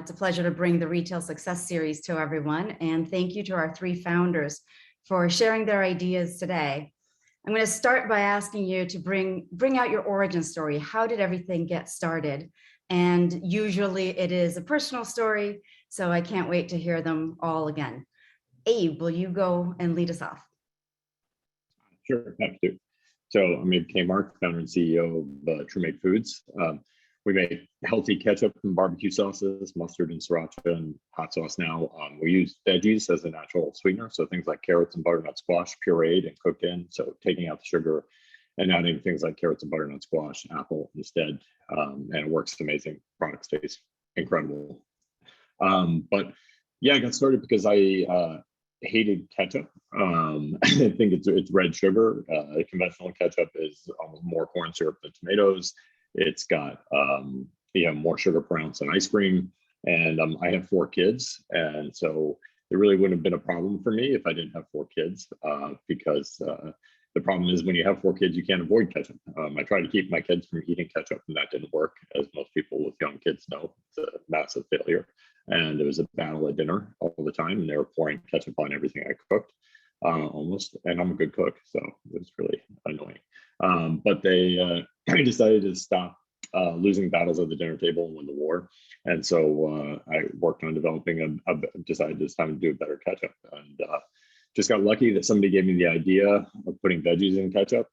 It's a pleasure to bring the Retail Success Series to everyone. And thank you to our three founders for sharing their ideas today. I'm going to start by asking you to bring out your origin story. How did everything get started? And usually it is a personal story, so I can't wait to hear them all again. Abe, will you go and lead us off? Sure, happy to. So I'm Abe Kmart, founder and CEO of True Made Foods. We make healthy ketchup and barbecue sauces, mustard and sriracha, and hot sauce now. We use veggies as a natural sweetener, so things like carrots and butternut squash pureed and cooked in, so taking out the sugar and adding things like carrots and butternut squash, apple instead, and it works amazing. Product taste incredible. But yeah, I got started because I hated ketchup. I think it's red sugar. Conventional ketchup is almost more corn syrup than tomatoes. It's got more sugar per ounce than ice cream. And I have 4 kids, and so it really wouldn't have been a problem for me if I didn't have 4 kids, because the problem is when you have 4 kids, you can't avoid ketchup. I tried to keep my kids from eating ketchup, and that didn't work, as most people with young kids know. It's a massive failure. And it was a battle at dinner all the time, and they were pouring ketchup on everything I cooked, almost. And I'm a good cook, so it was really annoying. But they decided to stop losing battles at the dinner table and win the war. And so I worked on developing decided this time to do a better ketchup, and just got lucky that somebody gave me the idea of putting veggies in ketchup.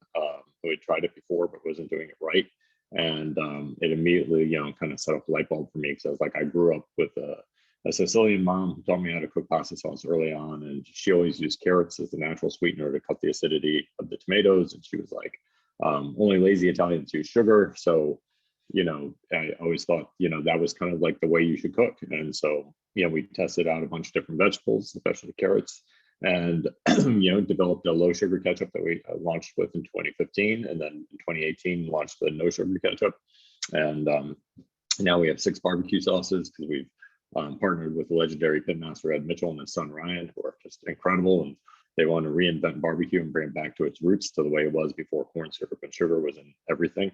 We had tried it before, but wasn't doing it right. And it immediately, kind of set off a light bulb for me, because I was like, I grew up with a Sicilian mom who taught me how to cook pasta sauce early on, and she always used carrots as the natural sweetener to cut the acidity of the tomatoes. And she was like, only lazy Italians use sugar. So, I always thought, that was kind of like the way you should cook. And so, we tested out a bunch of different vegetables, especially carrots, and developed a low sugar ketchup that we launched with in 2015, and then in 2018 launched the no sugar ketchup. And now we have 6 barbecue sauces, because we've partnered with the legendary pitmaster Ed Mitchell and his son Ryan, who are just incredible, and they want to reinvent barbecue and bring it back to its roots, to the way it was before corn syrup and sugar was in everything.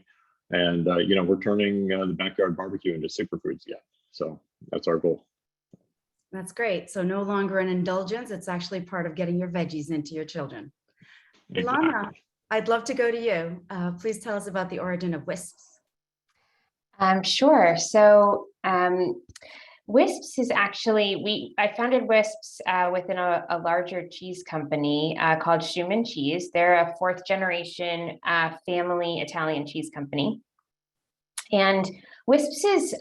And we're turning the backyard barbecue into superfoods yet. So that's our goal. That's great. So no longer an indulgence, it's actually part of getting your veggies into your children. Exactly. Ilana, I'd love to go to you. Please tell us about the origin of Whisks. Sure. So Whisks is actually, I founded Whisks within a larger cheese company called Schumann Cheese. They're a 4th generation family Italian cheese company. And Whisks is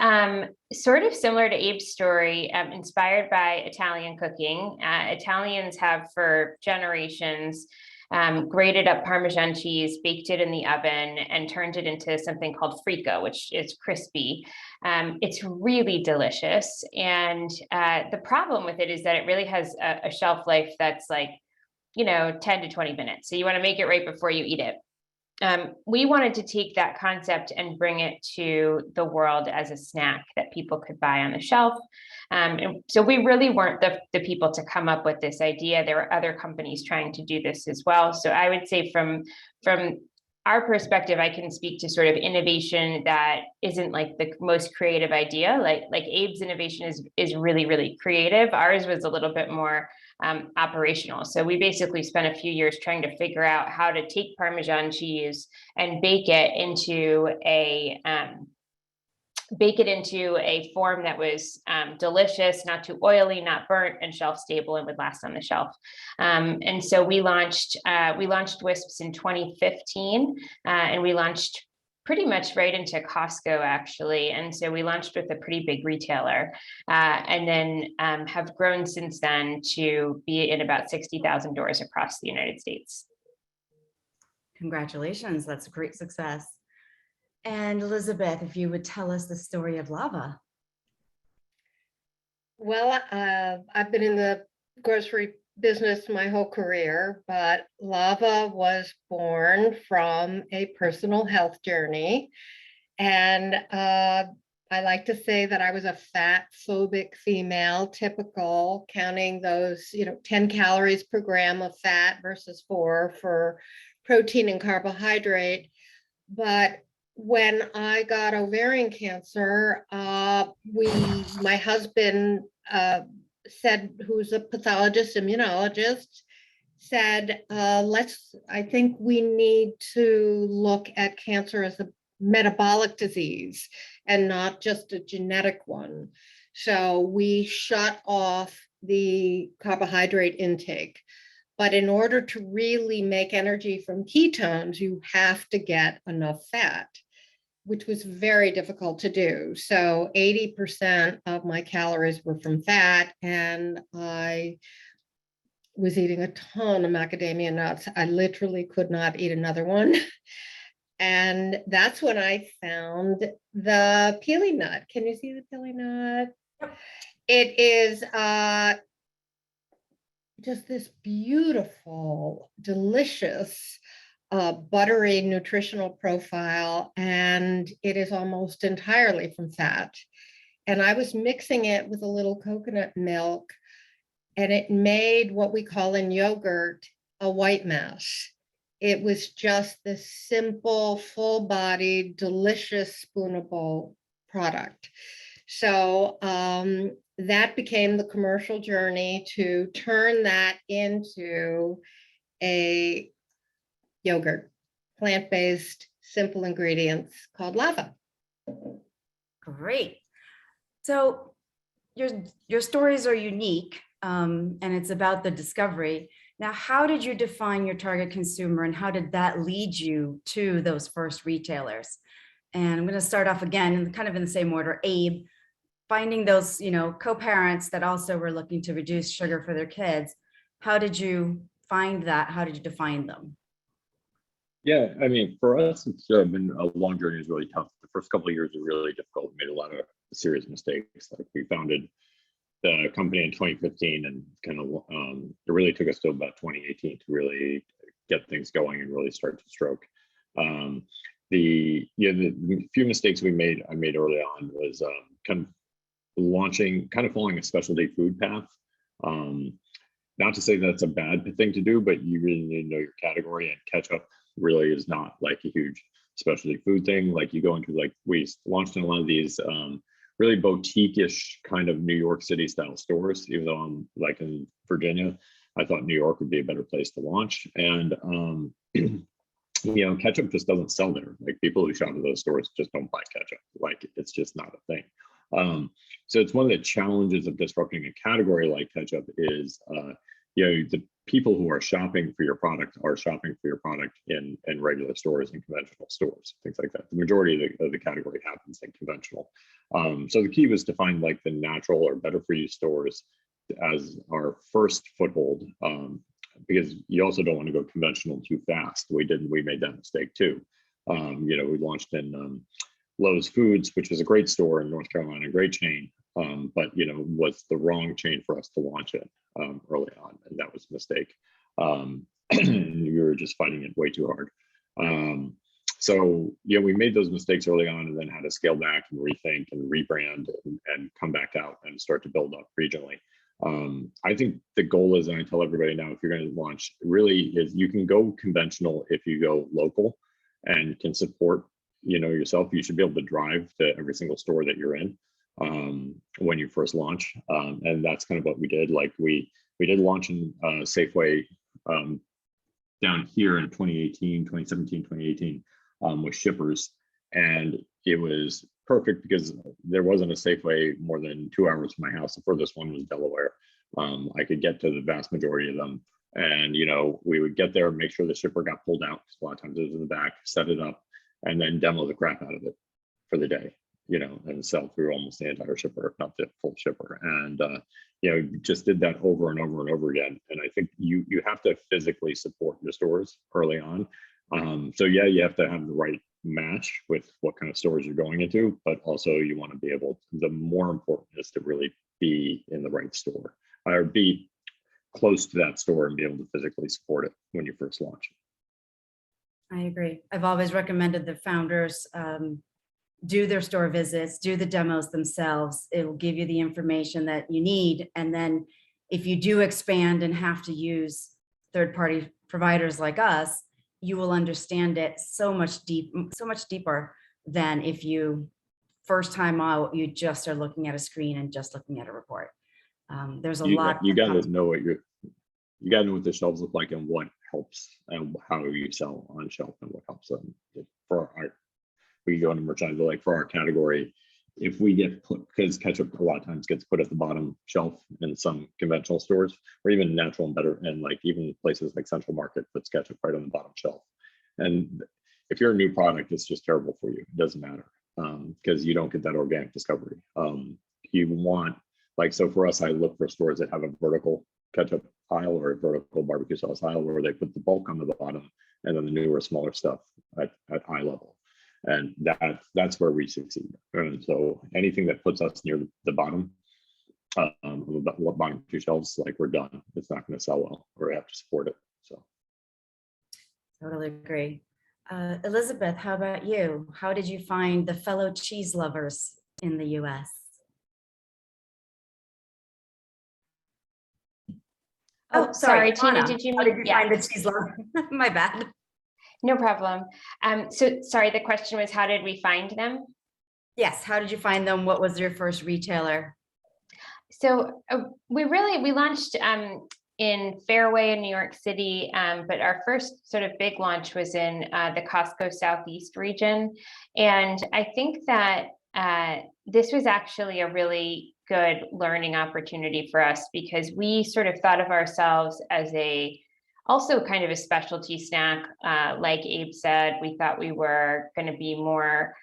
sort of similar to Abe's story, inspired by Italian cooking. Italians have for generations grated up Parmesan cheese, baked it in the oven, and turned it into something called frico, which is crispy. It's really delicious. And the problem with it is that it really has a shelf life that's like, 10 to 20 minutes. So you want to make it right before you eat it. We wanted to take that concept and bring it to the world as a snack that people could buy on the shelf. And so we really weren't the people to come up with this idea. There were other companies trying to do this as well. So I would say from our perspective, I can speak to sort of innovation that isn't like the most creative idea. Like Abe's innovation is really, really creative. Ours was a little bit more operational. So we basically spent a few years trying to figure out how to take Parmesan cheese and bake it into a form that was delicious, not too oily, not burnt, and shelf stable, and would last on the shelf. And so we launched Whisks in 2015, and we launched pretty much right into Costco, actually. And so we launched with a pretty big retailer, and then have grown since then to be in about 60,000 doors across the United States. Congratulations, that's a great success. And Elizabeth, if you would tell us the story of Lava. Well, I've been in the grocery business my whole career, but Lava was born from a personal health journey. And I like to say that I was a fat phobic female, typical, counting those, 10 calories per gram of fat versus 4 for protein and carbohydrate. But when I got ovarian cancer, my husband said, who's a pathologist, immunologist, said, I think we need to look at cancer as a metabolic disease and not just a genetic one. So we shut off the carbohydrate intake. But in order to really make energy from ketones, you have to get enough fat, which was very difficult to do. So 80% of my calories were from fat, and I was eating a ton of macadamia nuts. I literally could not eat another one. And that's when I found the peely nut. Can you see the peely nut? It is just this beautiful, delicious, buttery nutritional profile, and it is almost entirely from fat. And I was mixing it with a little coconut milk, and it made what we call in yogurt a white mass. It was just this simple, full-bodied, delicious, spoonable product. So that became the commercial journey to turn that into a yogurt, plant-based, simple ingredients called lava. Great. So your stories are unique, and it's about the discovery. Now, how did you define your target consumer, and how did that lead you to those first retailers? And I'm going to start off again, kind of in the same order. Abe, finding those, co-parents that also were looking to reduce sugar for their kids. How did you find that? How did you define them? Yeah, I mean, for us, it's been a long journey. It's really tough. The first couple of years were really difficult. We made a lot of serious mistakes. Like, we founded the company in 2015, and kind of it really took us till about 2018 to really get things going and really start to stroke. The few mistakes I made early on was kind of following a specialty food path. Not to say that's a bad thing to do, but you really need to know your category, and ketchup really is not like a huge specialty food thing. Like, you go into, like, we launched in a lot of these really boutique-ish kind of New York City style stores, even though I'm like in Virginia. I thought New York would be a better place to launch. And ketchup just doesn't sell there. Like, people who shop at those stores just don't buy ketchup. Like, it's just not a thing. So it's one of the challenges of disrupting a category like ketchup is, the people who are shopping for your product are shopping for your product in regular stores and conventional stores, things like that. The majority of the category happens in conventional. So the key was to find, like, the natural or better for you stores as our first foothold, because you also don't want to go conventional too fast. We made that mistake too. We launched in Lowe's Foods, which is a great store in North Carolina, a great chain, but was the wrong chain for us to launch it early on, and that was a mistake. We were just fighting it way too hard. So we made those mistakes early on, and then had to scale back and rethink and rebrand and come back out and start to build up regionally. I think the goal is, and I tell everybody now, if you're going to launch, really is you can go conventional if you go local and can support yourself. You should be able to drive to every single store that you're in when you first launch, and that's kind of what we did. Like, we did launch in Safeway down here in 2017, 2018 with shippers, and it was perfect because there wasn't a Safeway more than 2 hours from my house. The furthest one was Delaware. I could get to the vast majority of them, and we would get there, make sure the shipper got pulled out, because a lot of times it was in the back, set it up, and then demo the crap out of it for the day, and sell through almost the entire shipper, if not the full shipper. And, just did that over and over and over again. And I think you have to physically support your stores early on. So yeah, you have to have the right match with what kind of stores you're going into, but also you want to be able to, the more important is to really be in the right store, or be close to that store and be able to physically support it when you first launch. I agree. I've always recommended the founders do their store visits, do the demos themselves. It will give you the information that you need. And then if you do expand and have to use third-party providers like us, you will understand it so much deeper than if you first time out, you just are looking at a screen and just looking at a report. There's a lot. You got to know what you got to know what the shelves look like and what helps and how you sell on shelf and what helps them. For our, we go into merchandise, like for our category, if we get put, because ketchup a lot of times gets put at the bottom shelf in some conventional stores, or even natural and better, and like even places like Central Market puts ketchup right on the bottom shelf. And if you're a new product, it's just terrible for you. It doesn't matter because you don't get that organic discovery. You want, like, so for us, I look for stores that have a vertical ketchup aisle or a vertical barbecue sauce aisle where they put the bulk on the bottom and then the newer, smaller stuff at eye level. And that's where we succeed. And so anything that puts us near the bottom, bottom two shelves, like we're done. It's not going to sell well, or we have to support it. So Totally agree. Elizabeth, how about you? How did you find the fellow cheese lovers in the US? Oh, sorry, Tina, Anna, did you how mean? did you Yeah, find the cheese lover? My bad. no problem. So sorry, the question was, how did we find them? Yes, how did you find them? What was your first retailer? So we launched in Fairway in New York City, but our first sort of big launch was in the Costco Southeast region. And I think that this was actually a really good learning opportunity for us, because we sort of thought of ourselves as also kind of a specialty snack. Like Abe said, we thought we were going to be more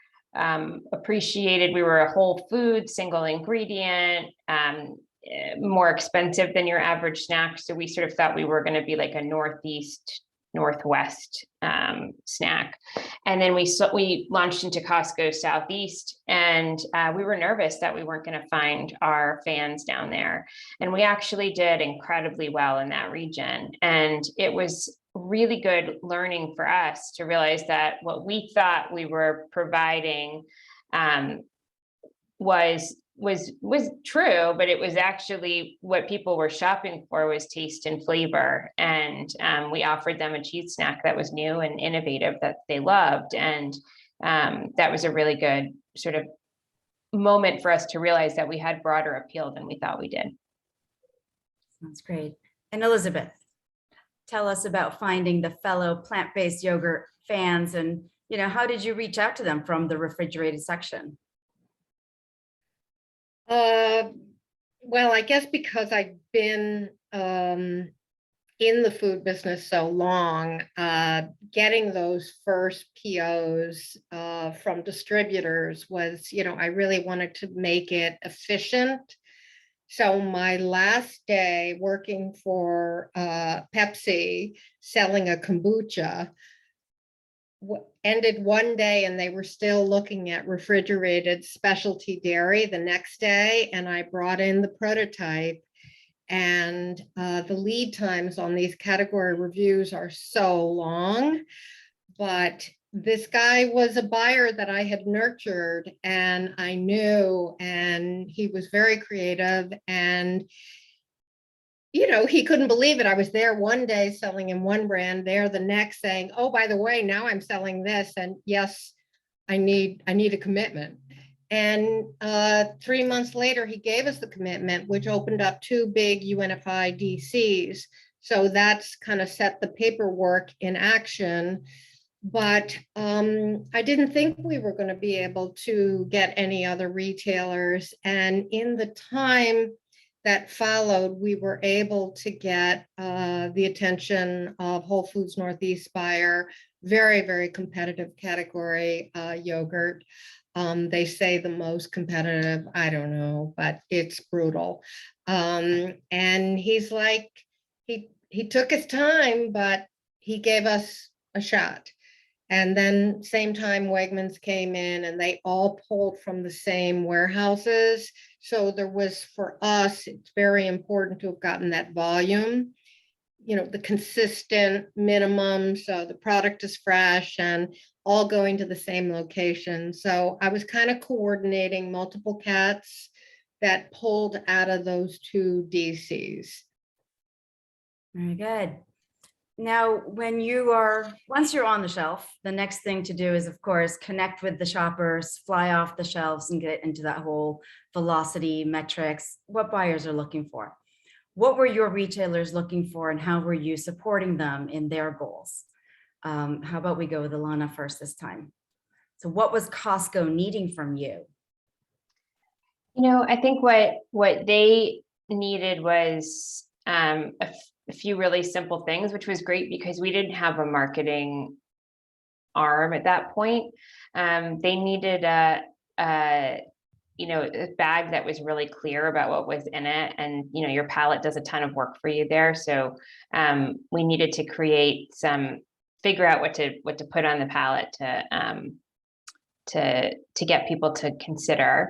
appreciated. We were a whole food, single ingredient, more expensive than your average snack. So we sort of thought we were going to be like a Northwest snack. And then we launched into Costco Southeast, and we were nervous that we weren't going to find our fans down there. And we actually did incredibly well in that region. And it was really good learning for us to realize that what we thought we were providing was true, but it was actually what people were shopping for was taste and flavor. And we offered them a cheese snack that was new and innovative that they loved. And that was a really good sort of moment for us to realize that we had broader appeal than we thought we did. That's great. And Elizabeth, tell us about finding the fellow plant-based yogurt fans, and how did you reach out to them from the refrigerated section? Well, I guess because I've been in the food business so long, getting those first POs from distributors was, I really wanted to make it efficient. So my last day working for Pepsi, selling a kombucha, ended one day, and they were still looking at refrigerated specialty dairy the next day. And I brought in the prototype, and the lead times on these category reviews are so long. But this guy was a buyer that I had nurtured and I knew, and he was very creative, and he couldn't believe it. I was there one day selling in one brand, there the next saying, oh, by the way, now I'm selling this. And yes, I need a commitment. And 3 months later, he gave us the commitment, which opened up 2 big UNFI DCs. So that's kind of set the paperwork in action. But I didn't think we were going to be able to get any other retailers. And in the time that followed, we were able to get the attention of Whole Foods Northeast buyer, very, very competitive category yogurt. They say the most competitive, I don't know, but it's brutal. And he's like, he took his time, but he gave us a shot. And then same time Wegmans came in, and they all pulled from the same warehouses. So there was, for us, it's very important to have gotten that volume, the consistent minimum. So the product is fresh and all going to the same location. So I was kind of coordinating multiple cats that pulled out of those 2 DCs. Very good. Now, once you're on the shelf, the next thing to do is, of course, connect with the shoppers, fly off the shelves and get into that whole velocity metrics, what buyers are looking for. What were your retailers looking for and how were you supporting them in their goals? How about we go with Ilana first this time? So what was Costco needing from you? I think what they needed was a few really simple things, which was great because we didn't have a marketing arm at that point. They needed a bag that was really clear about what was in it, and your palate does a ton of work for you there. So we needed to figure out what to put on the palate to get people to consider.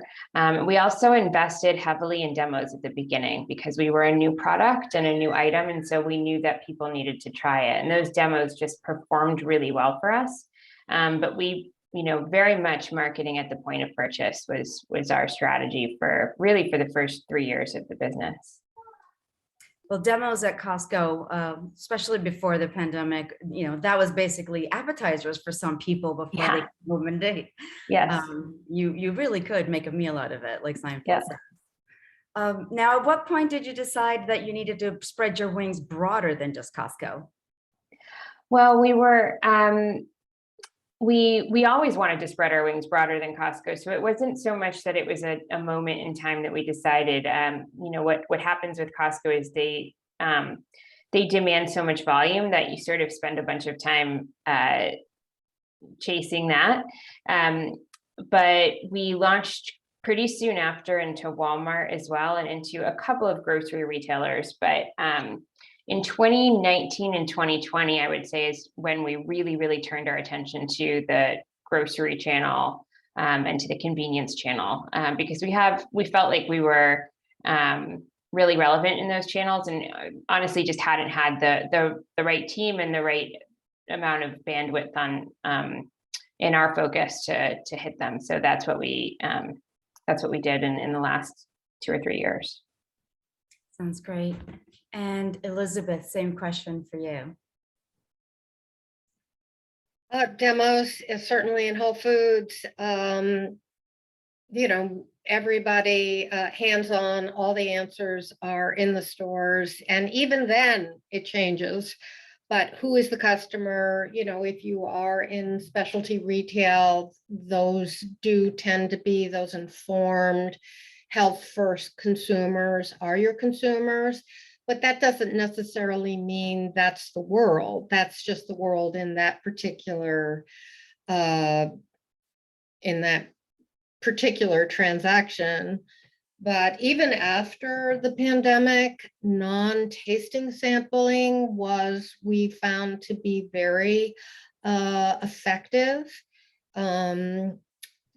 We also invested heavily in demos at the beginning because we were a new product and a new item. And so we knew that people needed to try it. And those demos just performed really well for us. But we, very much marketing at the point of purchase was our strategy for the first 3 years of the business. Well, demos at Costco, especially before the pandemic, that was basically appetizers for some people before they came home and date. Yes. You really could make a meal out of it, like Seinfeld Yeah. said. Now, at what point did you decide that you needed to spread your wings broader than just Costco? Well, we always wanted to spread our wings broader than Costco. So it wasn't so much that it was a moment in time that we decided, what happens with Costco is they demand so much volume that you sort of spend a bunch of time chasing that. But we launched pretty soon after into Walmart as well and into a couple of grocery retailers. But in 2019 and 2020, I would say is when we really, really turned our attention to the grocery channel and to the convenience channel, because we felt like we were really relevant in those channels, and honestly just hadn't had the right team and the right amount of bandwidth on in our focus to hit them. So that's what we did in the last 2 or 3 years. Sounds great. And Elizabeth, same question for you. Demos is certainly in Whole Foods. Everybody hands-on, all the answers are in the stores. And even then it changes. But who is the customer? If you are in specialty retail, those do tend to be those informed, health first consumers are your consumers. But that doesn't necessarily mean that's the world. That's just the world in that particular transaction. But even after the pandemic, non-tasting sampling we found to be very effective.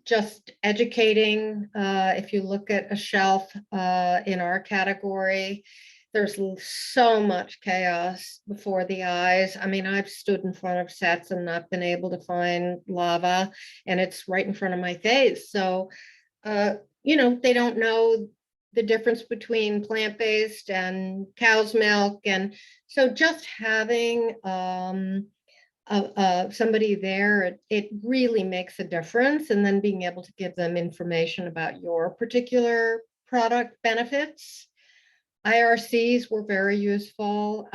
Just educating, if you look at a shelf in our category, there's so much chaos before the eyes. I mean, I've stood in front of sets and not been able to find lava, and it's right in front of my face. So, they don't know the difference between plant-based and cow's milk. And so just having somebody there, it really makes a difference. And then being able to give them information about your particular product benefits. IRCs were very useful.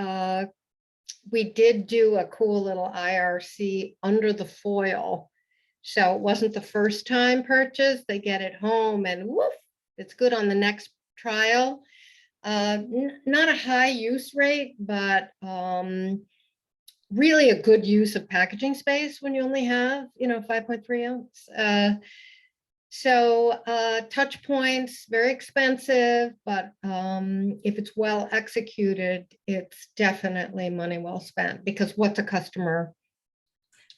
We did do a cool little IRC under the foil. So it wasn't the first time purchase. They get it home and woof, it's good on the next trial. Not a high use rate, but really a good use of packaging space when you only have, 5.3 ounce. So touch points, very expensive, but if it's well executed, it's definitely money well spent, because what's a customer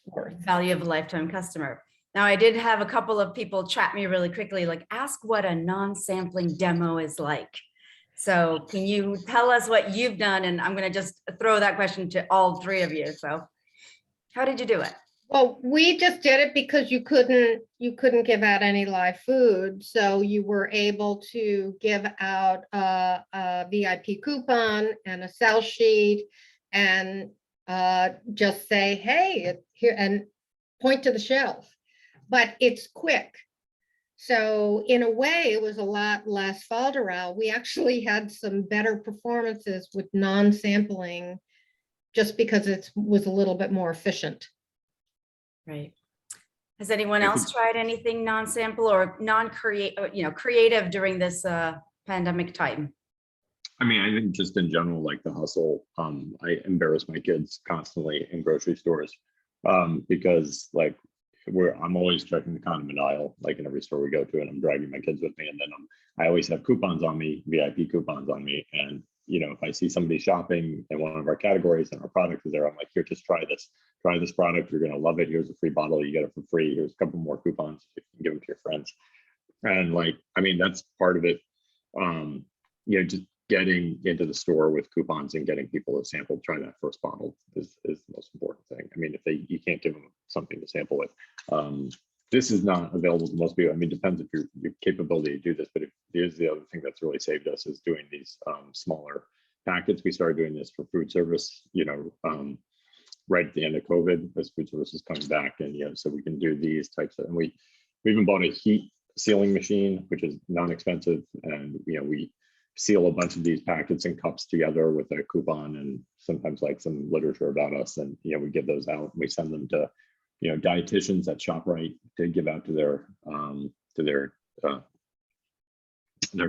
worth? Value of a lifetime customer. Now, I did have a couple of people chat me really quickly, like ask what a non-sampling demo is like. So can you tell us what you've done? And I'm going to just throw that question to all three of you. So how did you do it? Well, we just did it because you couldn't give out any live food. So you were able to give out a VIP coupon and a sell sheet. And just say, hey, here, and point to the shelf. But it's quick. So in a way, it was a lot less falderal. We actually had some better performances with non-sampling just because it was a little bit more efficient. Right. Has anyone I else think- tried anything non-sample or creative during this pandemic time? I mean, I think just in general, like the hustle, I embarrass my kids constantly in grocery stores because like I'm always checking the condiment aisle, like in every store we go to, and I'm dragging my kids with me. And then I always have coupons on me, VIP coupons on me. And, you know, if I see somebody shopping in one of our categories and our product is there, I'm like, here, just try this product. You're going to love it. Here's a free bottle. You get it for free. Here's a couple more coupons. You can give them to your friends. And like, I mean, that's part of it. You know, just getting into the store with coupons and getting people to sample, try that first bottle is the most important thing. I mean, if you can't give them something to sample with, this is not available to most people. I mean, it depends if your capability to do this, but here's the other thing that's really saved us is doing these smaller packets. We started doing this for food service, you know, right at the end of COVID, as food service is coming back, and you know, so we can do these types of, and we even bought a heat sealing machine, which is non-expensive, and you know, we seal a bunch of these packets and cups together with a coupon and sometimes like some literature about us, and you know, we give those out. We send them to, you know, dietitians at ShopRite to give out to their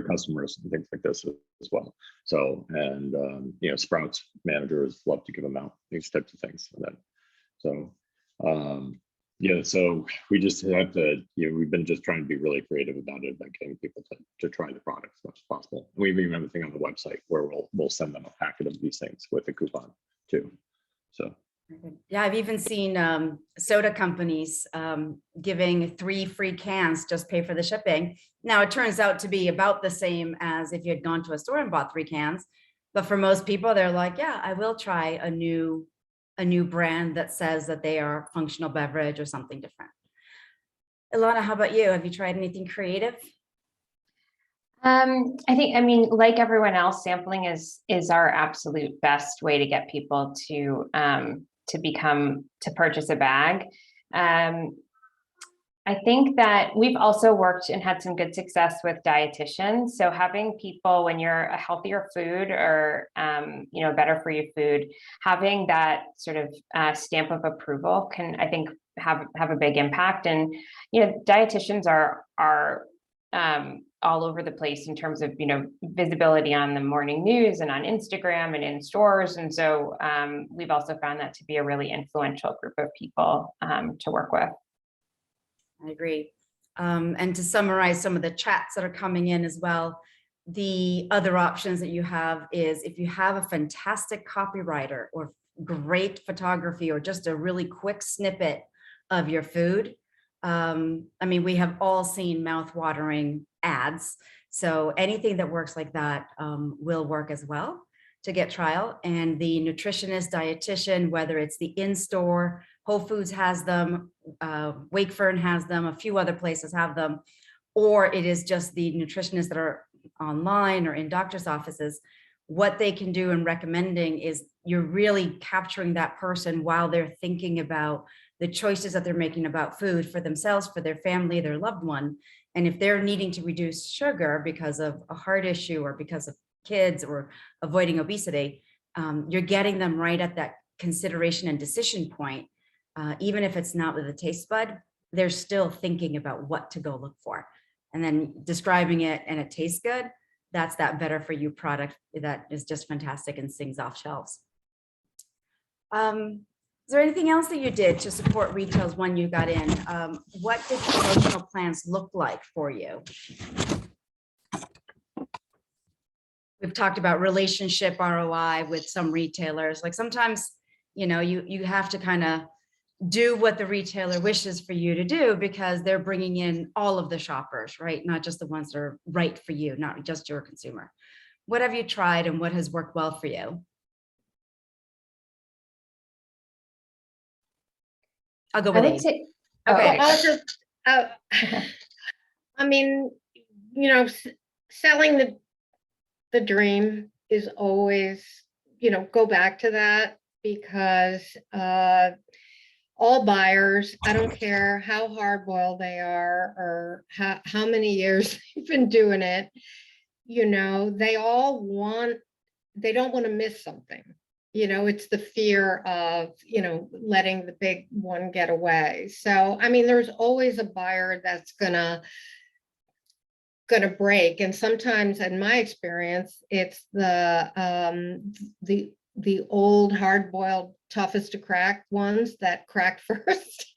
customers and things like this as well. So, and you know, Sprouts managers love to give them out, these types of things. And then, so yeah, so we just have to, you know, we've been just trying to be really creative about it, about getting people to try the product as much as possible. We even have a thing on the website where we'll send them a packet of these things with a coupon too. So yeah, I've even seen soda companies giving 3 free cans, just pay for the shipping. Now it turns out to be about the same as if you had gone to a store and bought 3 cans. But for most people, they're like, yeah, I will try a new brand that says that they are functional beverage or something different. Ilana, how about you? Have you tried anything creative? I mean, like everyone else, sampling is our absolute best way to get people to purchase a bag. I think that we've also worked and had some good success with dietitians. So having people, when you're a healthier food or, you know, better for you food, having that sort of stamp of approval can, I think, have a big impact. And, you know, dietitians are all over the place in terms of, you know, visibility on the morning news and on Instagram and in stores. And so we've also found that to be a really influential group of people to work with. I agree. And to summarize some of the chats that are coming in as well, the other options that you have is if you have a fantastic copywriter or great photography or just a really quick snippet of your food. I mean, we have all seen mouth-watering ads. So anything that works like that will work as well to get trial. And the nutritionist, dietitian, whether it's the in-store, Whole Foods has them, Wakefern has them, a few other places have them, or it is just the nutritionists that are online or in doctor's offices. What they can do in recommending is you're really capturing that person while they're thinking about the choices that they're making about food for themselves, for their family, their loved one. And if they're needing to reduce sugar because of a heart issue or because of kids or avoiding obesity, you're getting them right at that consideration and decision point. Even if it's not with a taste bud, they're still thinking about what to go look for. And then describing it and it tastes good, that's that better for you product that is just fantastic and sings off shelves. Is there anything else that you did to support retails when you got in? What did promotional plans look like for you? We've talked about relationship ROI with some retailers. Like sometimes, you know, you have to kind of do what the retailer wishes for you to do because they're bringing in all of the shoppers, right? Not just the ones that are right for you, not just your consumer. What have you tried and what has worked well for you? I'll go with I would A. say, Okay. I mean, you know, selling the dream is always, you know, go back to that. because all buyers, I don't care how hard-boiled they are or how many years they've been doing it, they all they don't want to miss something. It's the fear of, letting the big one get away. So, I mean, there's always a buyer that's gonna break. And sometimes, in my experience, it's the old hard-boiled, toughest to crack ones that crack first.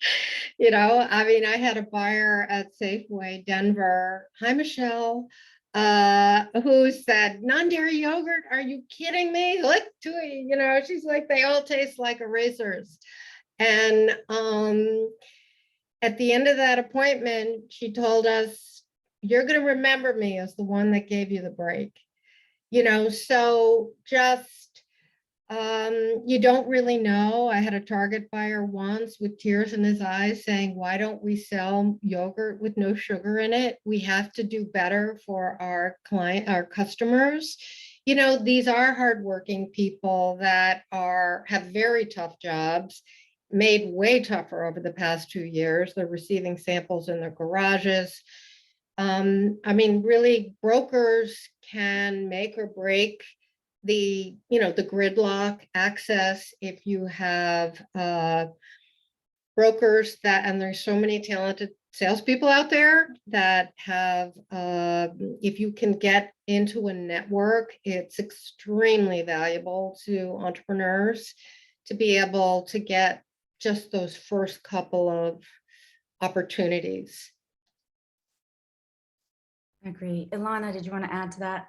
I mean, I had a buyer at Safeway Denver, hi Michelle, who said, non-dairy yogurt, are you kidding me? Look to it, she's like, they all taste like erasers. And at the end of that appointment, she told us, you're going to remember me as the one that gave you the break. So just you don't really know. I had a Target buyer once with tears in his eyes saying, why don't we sell yogurt with no sugar in it? We have to do better for our customers. These are hardworking people that have very tough jobs, made way tougher over the past 2 years. They're receiving samples in their garages. I mean, really, brokers can make or break the gridlock access if you have brokers and there's so many talented salespeople out there that have, if you can get into a network, it's extremely valuable to entrepreneurs to be able to get just those first couple of opportunities. I agree. Ilana, did you want to add to that?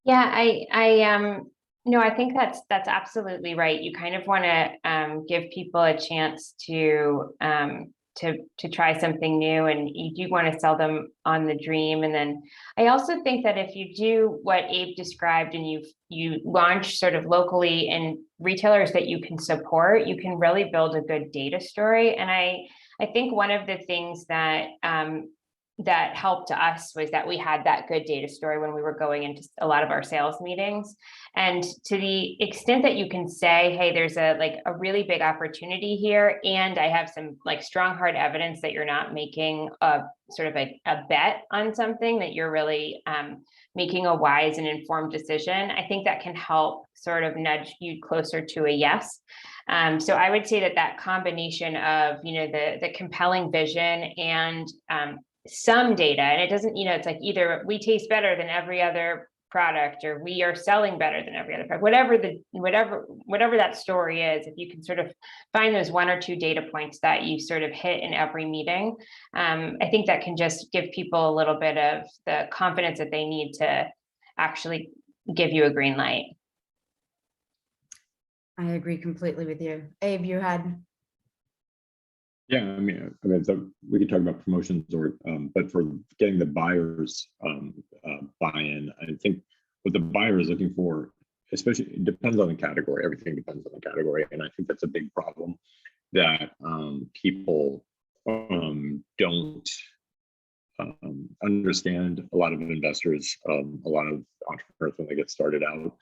Yeah, no, I think that's absolutely right. You kind of want to give people a chance to try something new, and you do want to sell them on the dream. And then I also think that if you do what Abe described and you launch sort of locally in retailers that you can support, you can really build a good data story. And I think one of the things that that helped us was that we had that good data story when we were going into a lot of our sales meetings. And to the extent that you can say, hey, there's a really big opportunity here, and I have some strong hard evidence that you're not making a sort of a bet on something, that you're really making a wise and informed decision, I think that can help sort of nudge you closer to a yes. So I would say that combination of, the compelling vision and some data, and it doesn't, it's like either we taste better than every other product or we are selling better than every other product, whatever that story is, if you can sort of find those 1 or 2 data points that you sort of hit in every meeting, I think that can just give people a little bit of the confidence that they need to actually give you a green light. I agree completely with you. Abe, you had. Yeah, I mean, so we could talk about promotions, but for getting the buyers buy-in, I think what the buyer is looking for, especially, it depends on the category. Everything depends on the category, and I think that's a big problem that people don't understand. A lot of investors, a lot of entrepreneurs, when they get started out,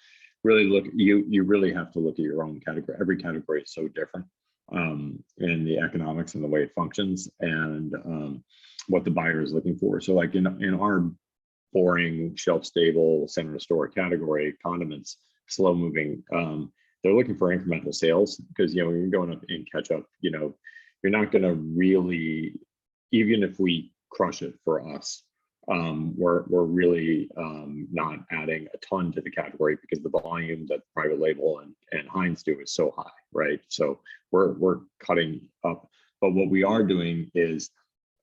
really look. You really have to look at your own category. Every category is so different. In the economics and the way it functions, and what the buyer is looking for. So like in our boring, shelf-stable, center store category, condiments, slow-moving, they're looking for incremental sales, because when you're going up in ketchup, you're not going to really, even if we crush it for us, we're really not adding a ton to the category, because the volume that private label and Heinz do is so high, right? So we're cutting up. But what we are doing is,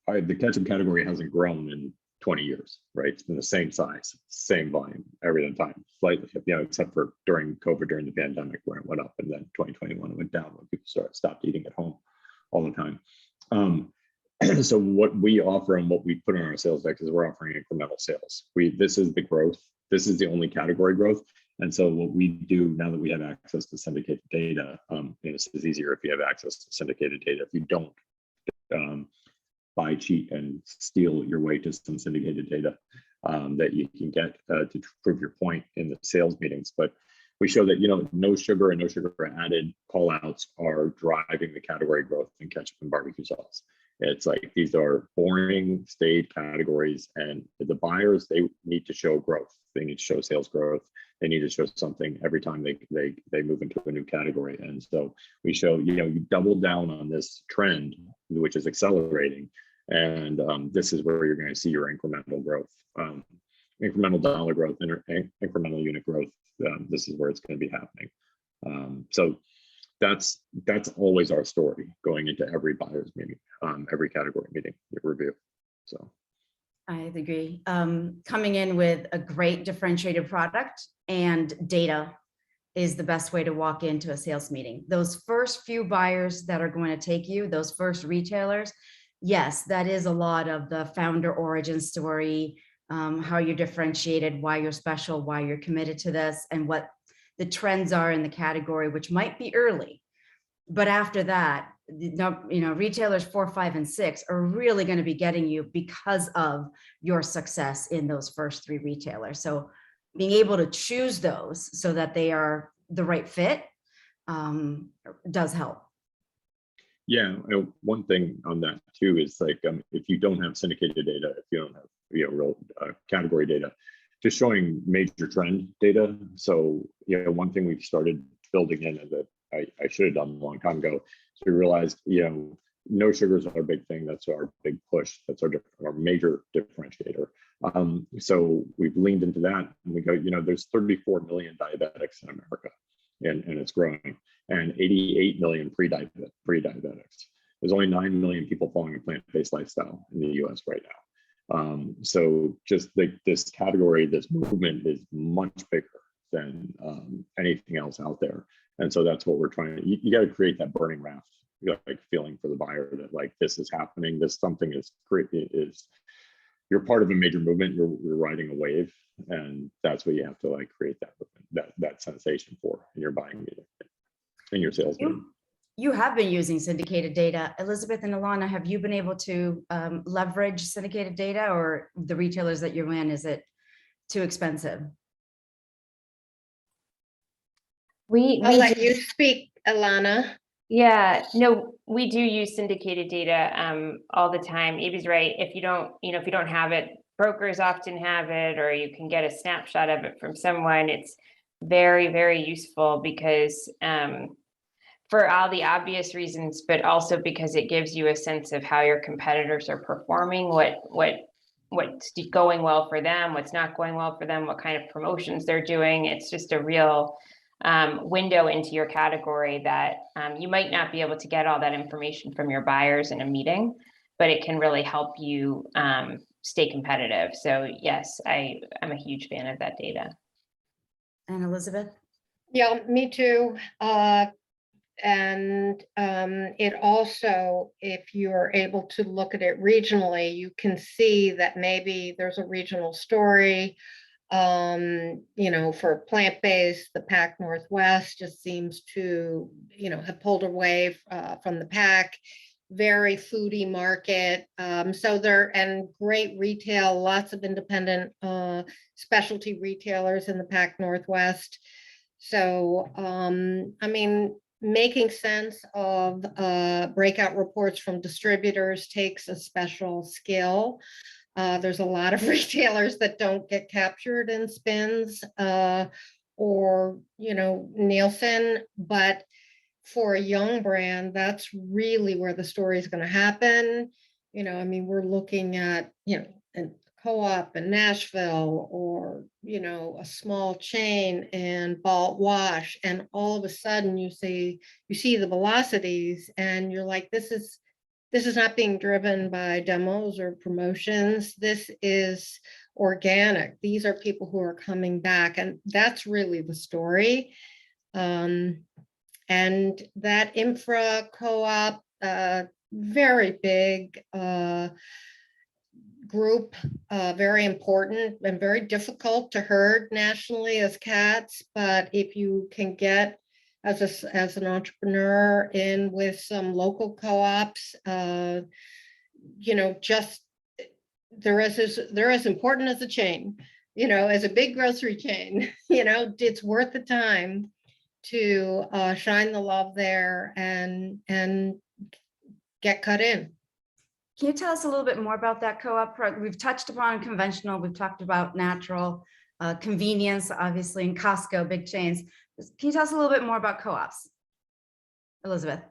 the ketchup category hasn't grown in 20 years, right? It's been the same size, same volume every time, slightly, except for during COVID, during the pandemic, where it went up, and then 2021 it went down when people stopped eating at home all the time. So what we offer and what we put on our sales deck is we're offering incremental sales. This is the growth. This is the only category growth. And so what we do now that we have access to syndicated data, this is easier if you have access to syndicated data. If you don't buy, cheat, and steal your way to some syndicated data that you can get to prove your point in the sales meetings. But we show that, you know, no sugar and no sugar added call outs are driving the category growth in ketchup and barbecue sauce. It's like, these are boring, staid categories, and the buyers, they need to show growth. They need to show sales growth. They need to show something every time they move into a new category. And so we show, you know, you double down on this trend, which is accelerating. And this is where you're going to see your incremental growth, incremental dollar growth, incremental unit growth. This is where it's going to be happening. So that's always our story going into every buyer's meeting, every category meeting review. So I agree. Coming in with a great differentiated product and data is the best way to walk into a sales meeting. Those first few buyers that are going to take you, those first retailers, yes, that is a lot of the founder origin story, how you're differentiated, why you're special, why you're committed to this, and what the trends are in the category, which might be early. But after that, you know, retailers 4, 5, and 6 are really going to be getting you because of your success in those first 3 retailers. So being able to choose those so that they are the right fit does help. yeah, one thing on that too is like, if you don't have syndicated data, if you don't have, you know, real category data, just showing major trend data. So, you know, one thing we've started building in that I should have done a long time ago. So we realized, you know, no sugar is our big thing. That's our big push. That's our major differentiator. So we've leaned into that, and we go, you know, there's 34 million diabetics in America, and it's growing, and 88 million pre-diabetics. There's only 9 million people following a plant-based lifestyle in the US right now. So just this category, this movement is much bigger than anything else out there. And so that's what we're trying to, you got to create that burning raft, like feeling for the buyer that like, this is happening, this something is you're part of a major movement, you're riding a wave, and that's what you have to like create that sensation for in your buying meeting, in your sales meeting. You have been using syndicated data. Elizabeth and Alana, have you been able to leverage syndicated data, or the retailers that you're in, is it too expensive? I'll let you speak, Alana. Yeah, no, we do use syndicated data all the time. Evie's right. If you don't have it, brokers often have it, or you can get a snapshot of it from someone. It's very, very useful because for all the obvious reasons, but also because it gives you a sense of how your competitors are performing, what's going well for them, what's not going well for them, what kind of promotions they're doing. It's just a real window into your category that you might not be able to get all that information from your buyers in a meeting, but it can really help you stay competitive. So yes, I'm a huge fan of that data. And Elizabeth? Yeah, me too. And it also, if you're able to look at it regionally, you can see that maybe there's a regional story. You know, for plant-based, the Pac Northwest just seems to, you know, have pulled away from the pack. Very foodie market. So and great retail, lots of independent specialty retailers in the Pac Northwest. So, I mean, making sense of breakout reports from distributors takes a special skill. There's a lot of retailers that don't get captured in spins or, you know, Nielsen, but for a young brand, that's really where the story is going to happen. You know, I mean, we're looking at, you know, a co-op in Nashville, or, you know, a small chain in Balt Wash, and all of a sudden you see the velocities, and you're like, this is not being driven by demos or promotions. This is organic. These are people who are coming back, and that's really the story. And that infra co-op, very big group, very important and very difficult to herd nationally as cats. But if you can get as an entrepreneur in with some local co-ops, you know, just they're as important as a chain. as a big grocery chain, it's worth the time to shine the love there and get cut in. Can you tell us a little bit more about that co-op? We've touched upon conventional, we've talked about natural, convenience, obviously, in Costco, big chains. Can you tell us a little bit more about co-ops, Elizabeth?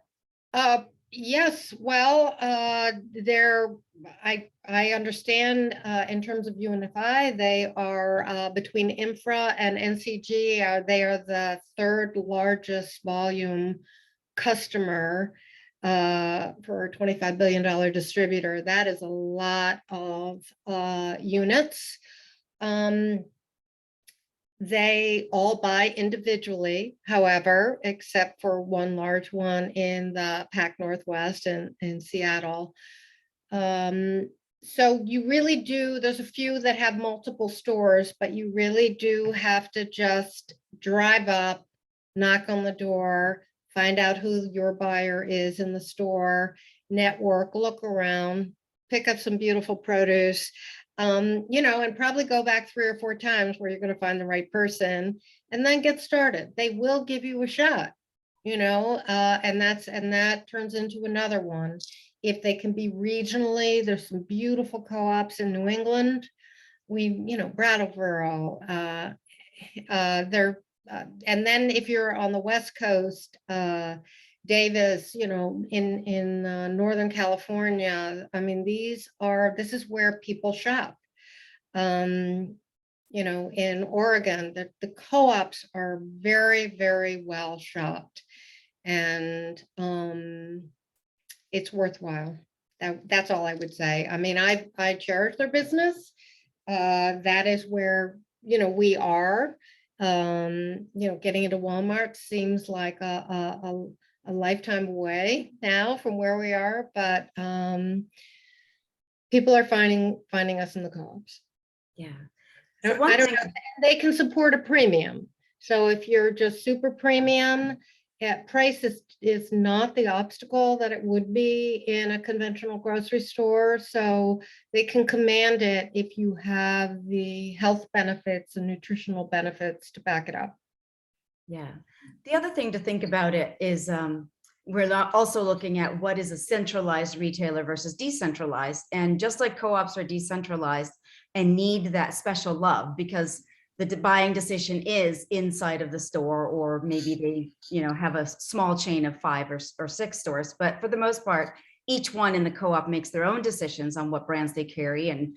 Yes, well, I understand in terms of UNFI, they are between Infra and NCG, they are the third largest volume customer for a $25 billion distributor. That is a lot of units. They all buy individually, however, except for one large one in the Pac Northwest and in Seattle. So you really do, there's a few that have multiple stores, but you really do have to just drive up, knock on the door, find out who your buyer is in the store, network, look around, pick up some beautiful produce. And probably go back 3 or 4 times where you're going to find the right person and then get started. They will give you a shot, and that turns into another one. If they can be regionally, there's some beautiful co-ops in New England. Brattleboro, and then if you're on the West Coast, Davis, in Northern California. I mean, this is where people shop. In Oregon, the co-ops are very, very well shopped, and it's worthwhile. That's all I would say. I mean, I cherish their business. That is where, we are. Getting into Walmart seems like a lifetime away now from where we are, but people are finding us in the co-ops. Yeah. I don't know. They can support a premium. So if you're just super premium, price is not the obstacle that it would be in a conventional grocery store. So they can command it if you have the health benefits and nutritional benefits to back it up. Yeah. The other thing to think about it is we're also looking at what is a centralized retailer versus decentralized. And just like co-ops are decentralized and need that special love because the buying decision is inside of the store, or maybe they, have a small chain of 5 or 6 stores. But for the most part, each one in the co-op makes their own decisions on what brands they carry. And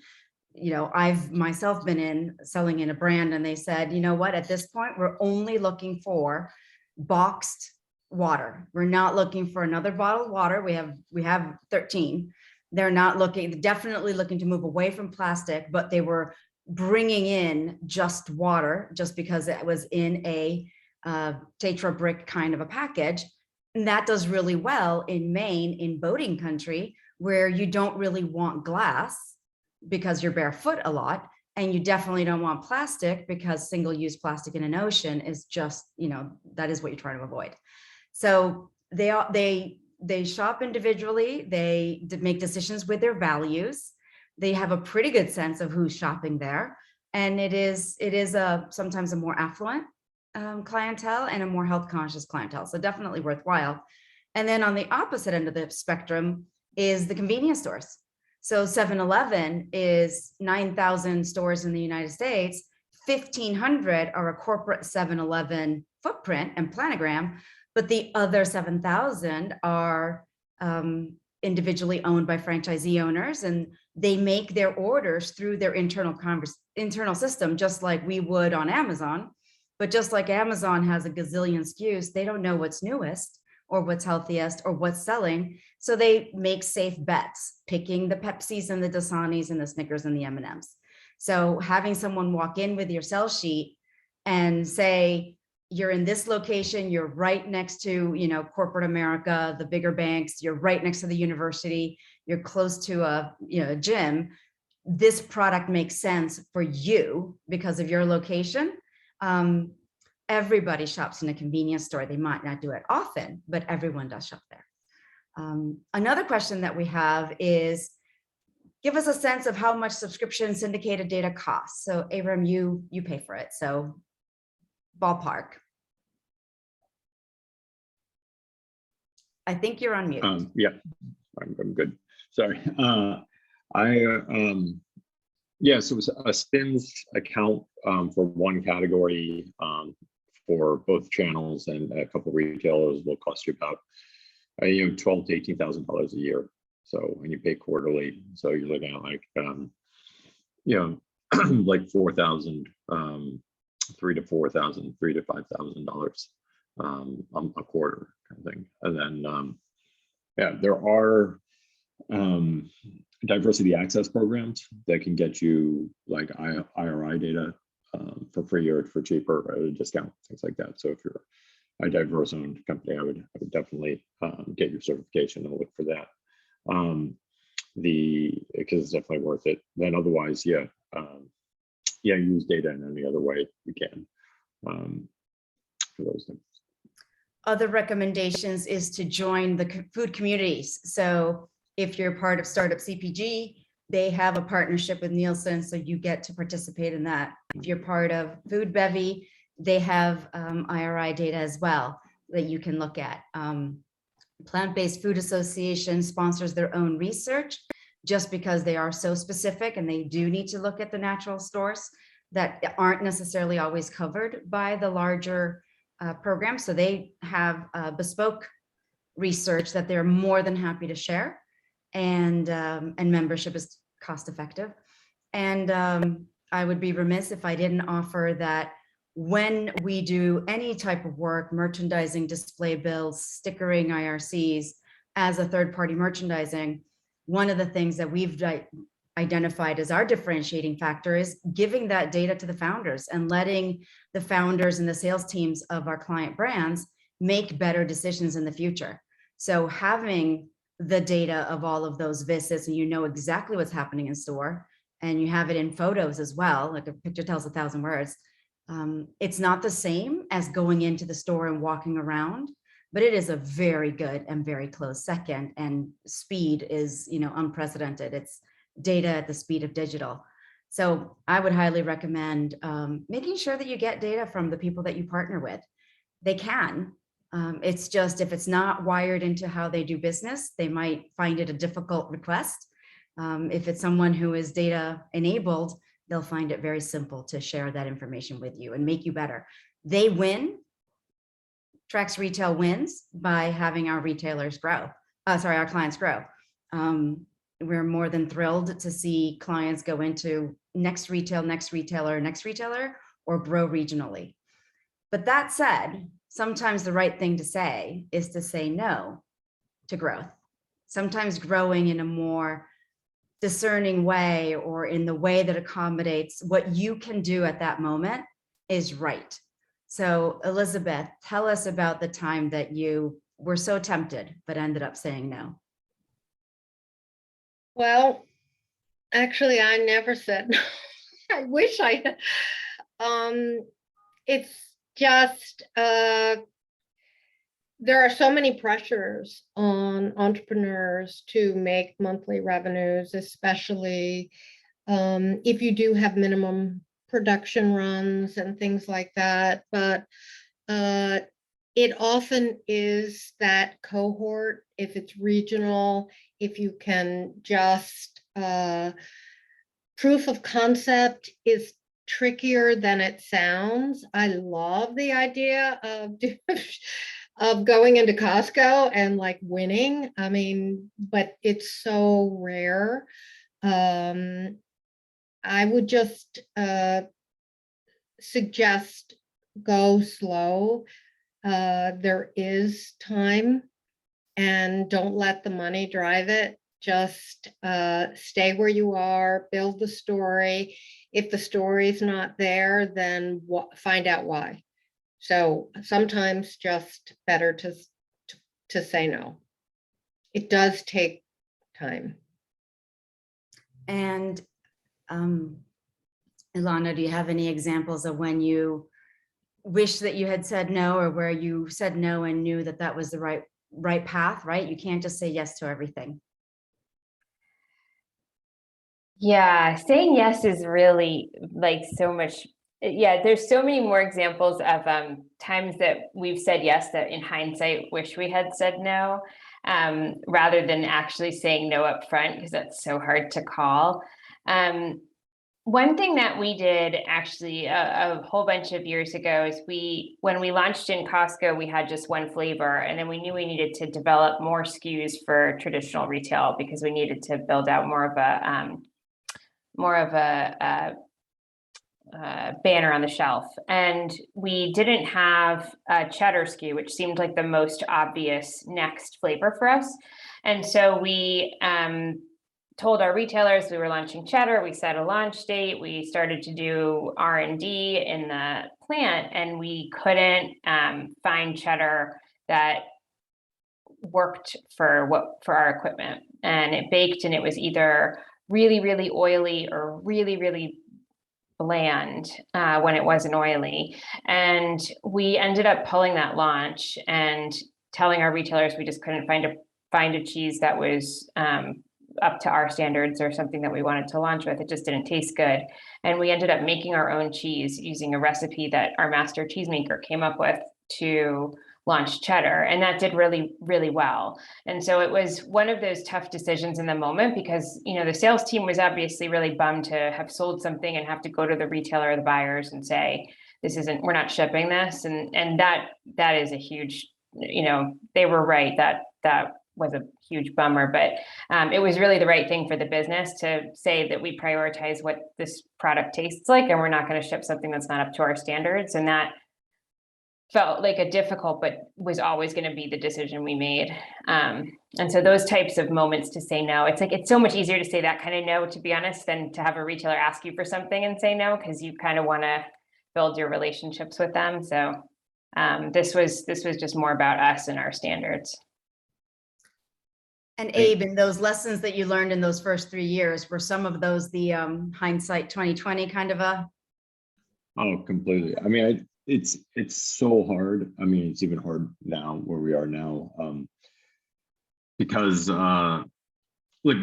I've myself been selling in a brand and they said, you know what, at this point, we're only looking for boxed water. We're not looking for another bottle of water. We have 13. They're definitely looking to move away from plastic, but they were bringing in just water just because it was in a Tetra brick kind of a package. And that does really well in Maine, in boating country, where you don't really want glass because you're barefoot a lot, and you definitely don't want plastic because single-use plastic in an ocean is just, that is what you're trying to avoid. So they shop individually, they make decisions with their values. They have a pretty good sense of who's shopping there, and it is sometimes a more affluent clientele and a more health conscious clientele. So definitely worthwhile. And then on the opposite end of the spectrum is the convenience stores. So 7-Eleven is 9,000 stores in the United States. 1,500 are a corporate 7-Eleven footprint and planogram, but the other 7,000 are individually owned by franchisee owners, and they make their orders through their internal system, just like we would on Amazon. But just like Amazon has a gazillion SKUs, they don't know what's newest or what's healthiest or what's selling. So they make safe bets, picking the Pepsis and the Dasanis and the Snickers and the M&Ms. So having someone walk in with your sell sheet and say, you're in this location, you're right next to, corporate America, the bigger banks, you're right next to the university, you're close to a gym. This product makes sense for you because of your location. Everybody shops in a convenience store. They might not do it often, but everyone does shop there. Another question that we have is, give us a sense of how much subscription syndicated data costs. So Abram, you pay for it. So ballpark. I think you're on mute. Yeah, I'm good. Sorry. Yeah, so it was a spins account for one category for both channels, and a couple of retailers will cost you about $12,000 to $18,000 a year. So when you pay quarterly, so you're looking at like like 4,000, $3,000 to $4,000, $3,000 to $5,000 a quarter kind of thing. And then yeah, there are diversity access programs that can get you like IRI data for free or for cheaper or at a discount, things like that. So if you're a diverse owned company, I would definitely get your certification and look for that. Because it's definitely worth it. Then otherwise, yeah, use data in any other way you can for those things. Other recommendations is to join the food communities. So if you're part of Startup CPG, they have a partnership with Nielsen, so you get to participate in that. If you're part of Food Bevy, they have IRI data as well that you can look at. Plant-Based Food Association sponsors their own research just because they are so specific, and they do need to look at the natural stores that aren't necessarily always covered by the larger program. So they have bespoke research that they're more than happy to share, and membership is cost effective. And I would be remiss if I didn't offer that when we do any type of work, merchandising, display bills, stickering IRCs as a third-party merchandising, one of the things that we've identified as our differentiating factor is giving that data to the founders and letting the founders and the sales teams of our client brands make better decisions in the future. So having the data of all of those visits, and you know exactly what's happening in store, and you have it in photos as well, like a picture tells 1,000 words. It's not the same as going into the store and walking around, but it is a very good and very close second, and speed is, unprecedented. It's data at the speed of digital. So I would highly recommend making sure that you get data from the people that you partner with. They can. It's just, if it's not wired into how they do business, they might find it a difficult request. If it's someone who is data enabled, they'll find it very simple to share that information with you and make you better. They win. Trax Retail wins by having our retailers grow. Our clients grow. We're more than thrilled to see clients go into next retail, next retailer, next retailer, or grow regionally. But that said, sometimes the right thing to say is to say no to growth. Sometimes growing in a more discerning way, or in the way that accommodates what you can do at that moment, is right. So Elizabeth, tell us about the time that you were so tempted, but ended up saying no. Well, actually, I never said no. I wish I had. It's just, there are so many pressures on entrepreneurs to make monthly revenues, especially if you do have minimum production runs and things like that. But it often is that cohort, if it's regional, if you can just, proof of concept is trickier than it sounds. I love the idea of going into Costco and like winning. I mean, but it's so rare. I would just suggest go slow. There is time, and don't let the money drive it. Just stay where you are, build the story. If the story's not there, then find out why. So sometimes just better to say no. It does take time. And Ilana, do you have any examples of when you wish that you had said no, or where you said no and knew that that was the right path, right? You can't just say yes to everything. Yeah, saying yes is really like so much. Yeah, there's so many more examples of times that we've said yes that in hindsight wish we had said no, rather than actually saying no up front because that's so hard to call. Um, One thing that we did actually a whole bunch of years ago is when we launched in Costco, we had just one flavor, and then we knew we needed to develop more SKUs for traditional retail because we needed to build out more of a banner on the shelf. And we didn't have a cheddar SKU, which seemed like the most obvious next flavor for us. And so we told our retailers we were launching cheddar. We set a launch date. We started to do R&D in the plant, and we couldn't find cheddar that worked for our equipment. And it baked, and it was either really, really oily or really, really bland when it wasn't oily. And we ended up pulling that launch and telling our retailers we just couldn't find a cheese that was up to our standards or something that we wanted to launch with. It just didn't taste good. And we ended up making our own cheese using a recipe that our master cheesemaker came up with to launch cheddar. And that did really, really well. And so it was one of those tough decisions in the moment because, you know, the sales team was obviously really bummed to have sold something and have to go to the retailer or the buyers and say, we're not shipping this. And that is a huge, you know, they were right. That was a huge bummer, but it was really the right thing for the business to say that we prioritize what this product tastes like, and we're not going to ship something that's not up to our standards. And that felt like a difficult, but was always going to be the decision we made. And so those types of moments to say no, it's so much easier to say that kind of no, to be honest, than to have a retailer ask you for something and say no, because you kind of want to build your relationships with them. So this was just more about us and our standards. And Abe, in those lessons that you learned in those first 3 years, were some of those the hindsight 2020 kind of a? Oh, completely. I mean, it's so hard. I mean, it's even hard now where we are now, because look,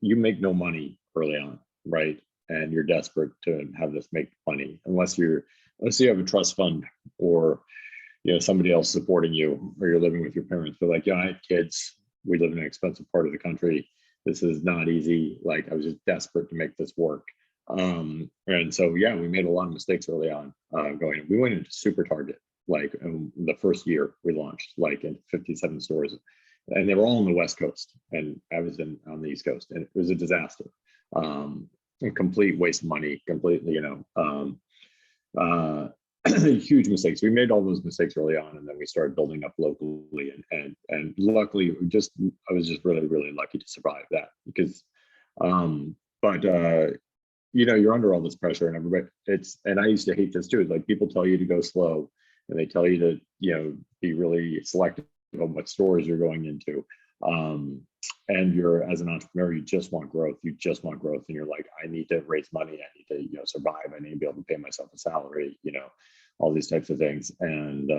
you make no money early on, right? And you're desperate to have this make money, unless you have a trust fund or, you know, somebody else supporting you, or you're living with your parents. But like, yeah, I had kids. We live in an expensive part of the country. This is not easy. Like, I was just desperate to make this work. And so, yeah, we made a lot of mistakes early on going. We went into super target, like the first year we launched, like in 57 stores, and they were all on the West Coast, and I was on the East Coast, and it was a disaster. A complete waste of money, completely, you know, huge mistakes. We made all those mistakes early on, and then we started building up locally, and luckily, I was just really, really lucky to survive that, because but you know, you're under all this pressure, and everybody, and I used to hate this too. Like, people tell you to go slow, and they tell you to, you know, be really selective on what stores you're going into. And you're, as an entrepreneur, you just want growth. You just want growth, and you're like, I need to raise money. I need to, you know, survive. I need to be able to pay myself a salary. You know, all these types of things. And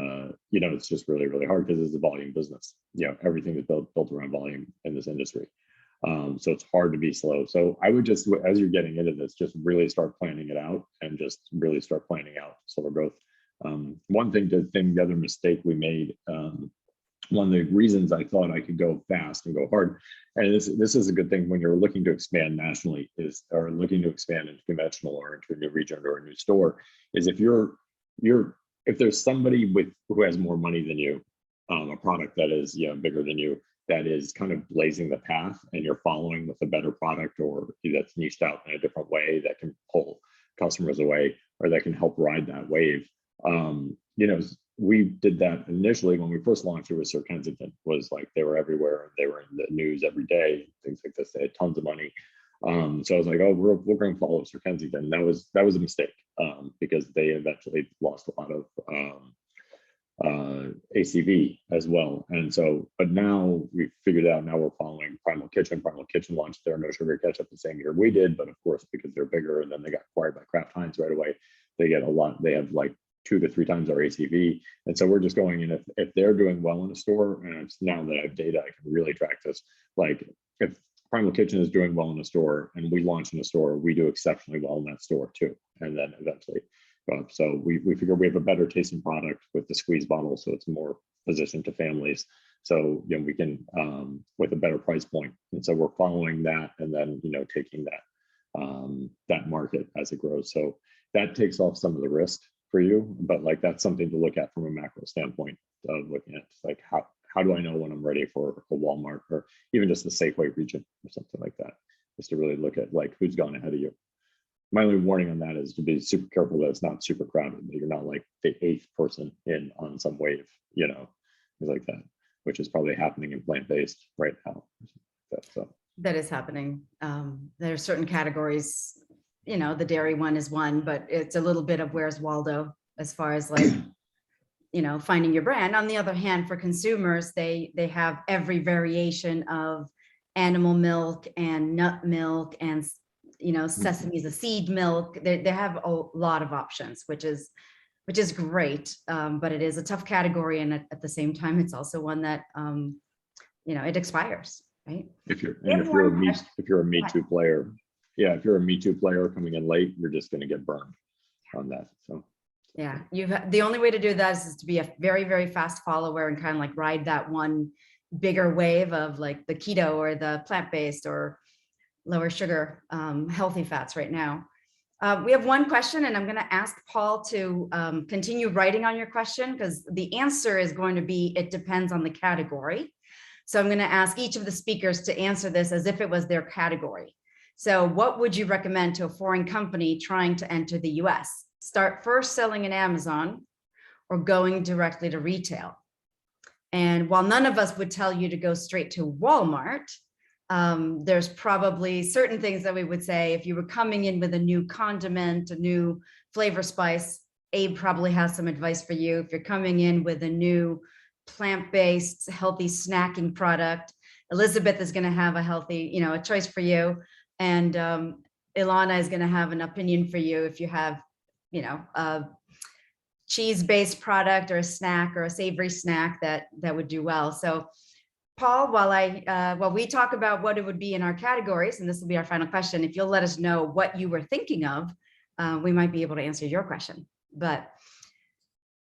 you know, it's just really, really hard because it's a volume business. You know, everything is built around volume in this industry. So it's hard to be slow. So I would just, as you're getting into this, just really start planning it out, and just really start planning out slower growth. The other mistake we made, one of the reasons I thought I could go fast and go hard, and this is a good thing when you're looking to expand nationally, or looking to expand into conventional or into a new region or a new store, is if if there's somebody who has more money than you, a product that is, you know, bigger than you, that is kind of blazing the path, and you're following with a better product, or that's niched out in a different way that can pull customers away, or that can help ride that wave. You know, we did that initially when we first launched. It was Sir Kensington, was like, they were everywhere. They were in the news every day, things like this. They had tons of money. So I was like, oh, we're going to follow Sir Kensington. That was a mistake, because they eventually lost a lot of ACV as well. And so, but now we figured out, now we're following Primal Kitchen. Primal Kitchen launched their no sugar ketchup the same year we did, but of course, because they're bigger, and then they got acquired by Kraft Heinz right away, they have like 2 to 3 times our ACV. And so we're just going in, if they're doing well in a store, and it's now that I have data, I can really track this. Like, if Primal Kitchen is doing well in a store, and we launch in a store, we do exceptionally well in that store too, and then eventually go up. So we figure we have a better tasting product with the squeeze bottle, so it's more positioned to families. So we can with a better price point, and so we're following that, and then taking that market as it grows. So that takes off some of the risk for you, but like that's something to look at from a macro standpoint of looking at like how do I know when I'm ready for a Walmart or even just the Safeway region or something like that, just to really look at like who's gone ahead of you. My only warning on that is to be super careful that it's not super crowded, that you're not like the 8th person in on some wave, things like that, which is probably happening in plant-based right now. So that is happening. There are certain categories, the dairy one is one, but it's a little bit of where's Waldo as far as like, finding your brand. On the other hand, for consumers, they have every variation of animal milk and nut milk and, sesame is a seed milk. They have a lot of options, which is great. But it is a tough category. And at the same time, it's also one that, it expires, right? If you're a Me Too player, if you're a Me Too player coming in late, you're just going to get burned on that. So yeah, the only way to do that is to be a very, very fast follower and kind of like ride that one bigger wave of like the keto or the plant-based or lower sugar, healthy fats right now. We have one question, and I'm going to ask Paul to continue writing on your question, because the answer is going to be, it depends on the category. So I'm going to ask each of the speakers to answer this as if it was their category. So what would you recommend to a foreign company trying to enter the US? Start first selling in Amazon or going directly to retail? And while none of us would tell you to go straight to Walmart, there's probably certain things that we would say if you were coming in with a new condiment, a new flavor spice, Abe probably has some advice for you. If you're coming in with a new plant-based healthy snacking product, Elizabeth is going to have a healthy, a choice for you. And Ilana is going to have an opinion for you if you have, a cheese-based product or a snack or a savory snack that would do well. So Paul, while we talk about what it would be in our categories, and this will be our final question, if you'll let us know what you were thinking of, we might be able to answer your question. But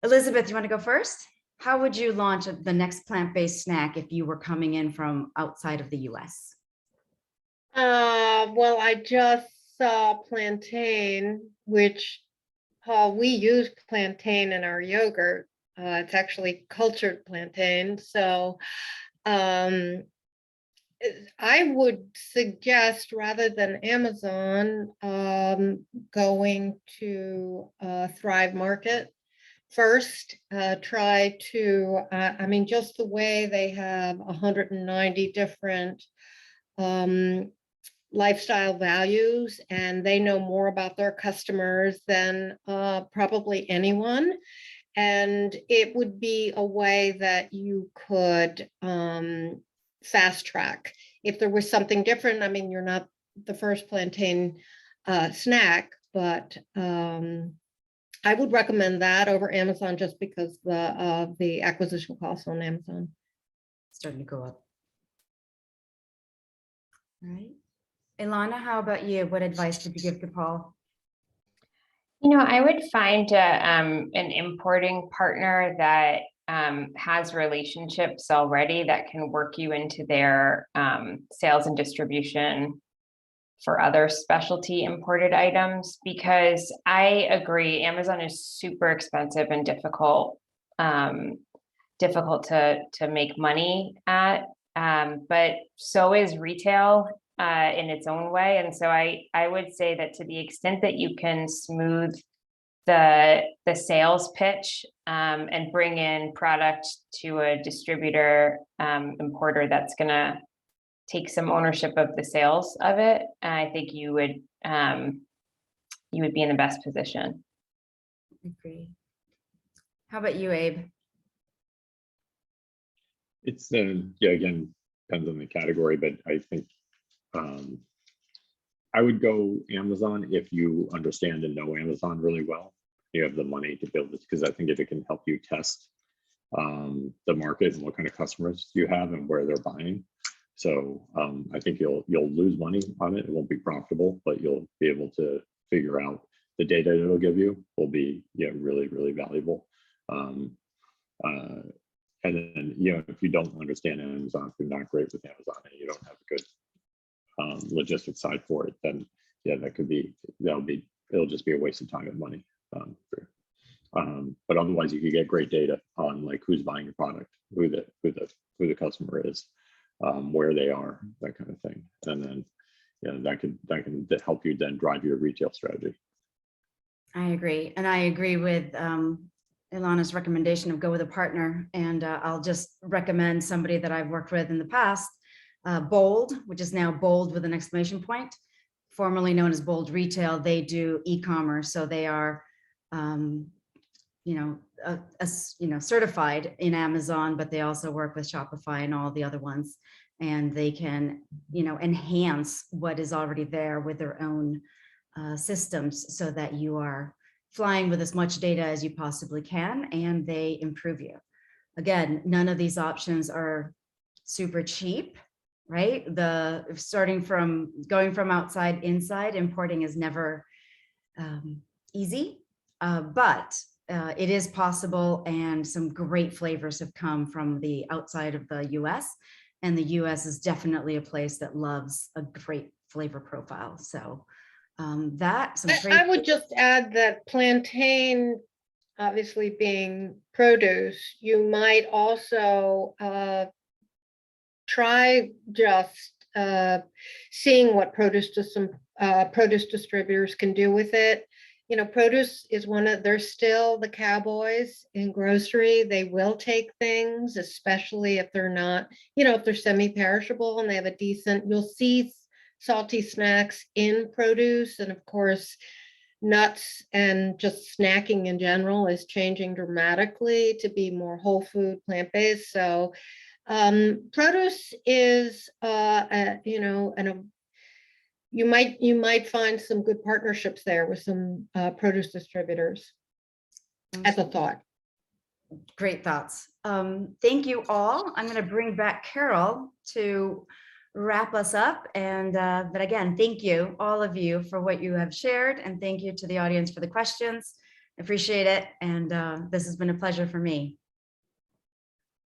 Elizabeth, you want to go first? How would you launch the next plant-based snack if you were coming in from outside of the US? Well, I just saw plantain, which, Paul, we use plantain in our yogurt. It's actually cultured plantain. So I would suggest, rather than Amazon, going to Thrive Market first. Try to, just the way they have 190 different lifestyle values, and they know more about their customers than probably anyone. And it would be a way that you could fast track. If there was something different, you're not the first plantain snack, but I would recommend that over Amazon, just because the acquisition costs on Amazon starting to go up. All right. Ilana, how about you? What advice would you give to Paul? I would find an importing partner that has relationships already that can work you into their sales and distribution for other specialty imported items, because I agree, Amazon is super expensive and difficult to make money at, but so is retail in its own way. And so I would say that to the extent that you can smooth the sales pitch and bring in product to a distributor, importer that's going to take some ownership of the sales of it, I think you would be in the best position. Agree. How about you, Abe? It's again, depends on the category, but I think I would go Amazon if you understand and know Amazon really well. You have the money to build it, because I think if it can help you test the market and what kind of customers you have and where they're buying. So I think you'll lose money on it. It won't be profitable, but you'll be able to figure out the data it'll give you will be really, really valuable. And then, if you don't understand Amazon, if you're not great with Amazon and you don't have a good logistics side for it, then it'll just be a waste of time and money. But otherwise, you could get great data on like who's buying your product, who the customer is, where they are, that kind of thing, and then that can help you then drive your retail strategy. I agree, and I agree with Ilana's recommendation of go with a partner. And I'll just recommend somebody that I've worked with in the past, Bold, which is now Bold with an exclamation point, formerly known as Bold Retail. They do e-commerce, so they are, certified in Amazon, but they also work with Shopify and all the other ones, and they can, enhance what is already there with their own systems, so that you are flying with as much data as you possibly can, and they improve you. Again, none of these options are super cheap, right? Going from outside inside, importing is never easy, but it is possible, and some great flavors have come from the outside of the US, and the US is definitely a place that loves a great flavor profile. So I would just add that plantain, obviously being produce, you might also try just seeing what produce distributors can do with it. Produce is they're still the cowboys in grocery. They will take things, especially if they're not, if they're semi-perishable and they have a decent, you'll see salty snacks in produce. And of course, nuts and just snacking in general is changing dramatically to be more whole food, plant-based. So produce is, you might find some good partnerships there with some produce distributors as a thought. Great thoughts. Thank you all. I'm going to bring back Carol to wrap us up. And but again, thank you, all of you, for what you have shared. And thank you to the audience for the questions. I appreciate it. And this has been a pleasure for me.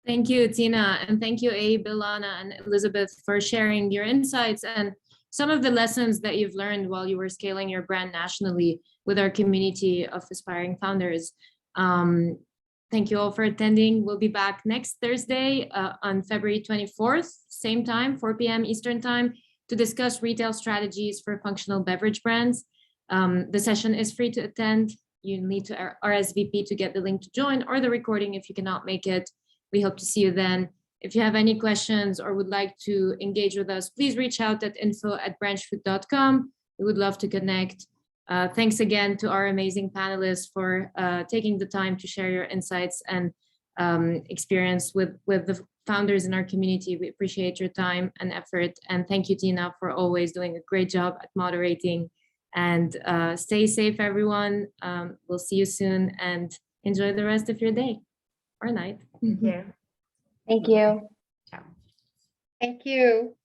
Thank you, Tina. And thank you, Abe, Ilana, and Elizabeth, for sharing your insights and some of the lessons that you've learned while you were scaling your brand nationally with our community of aspiring founders. Thank you all for attending. We'll be back next Thursday on February 24th, same time, 4 p.m. Eastern time, to discuss retail strategies for functional beverage brands. The session is free to attend. You need to RSVP to get the link to join, or the recording if you cannot make it. We hope to see you then. If you have any questions or would like to engage with us, please reach out at info@branchfood.com. We would love to connect. Thanks again to our amazing panelists for taking the time to share your insights and experience with the founders in our community. We appreciate your time and effort. And thank you, Tina, for always doing a great job at moderating. And stay safe, everyone. We'll see you soon, and enjoy the rest of your day or night. Thank you. Thank you. Ciao. Thank you.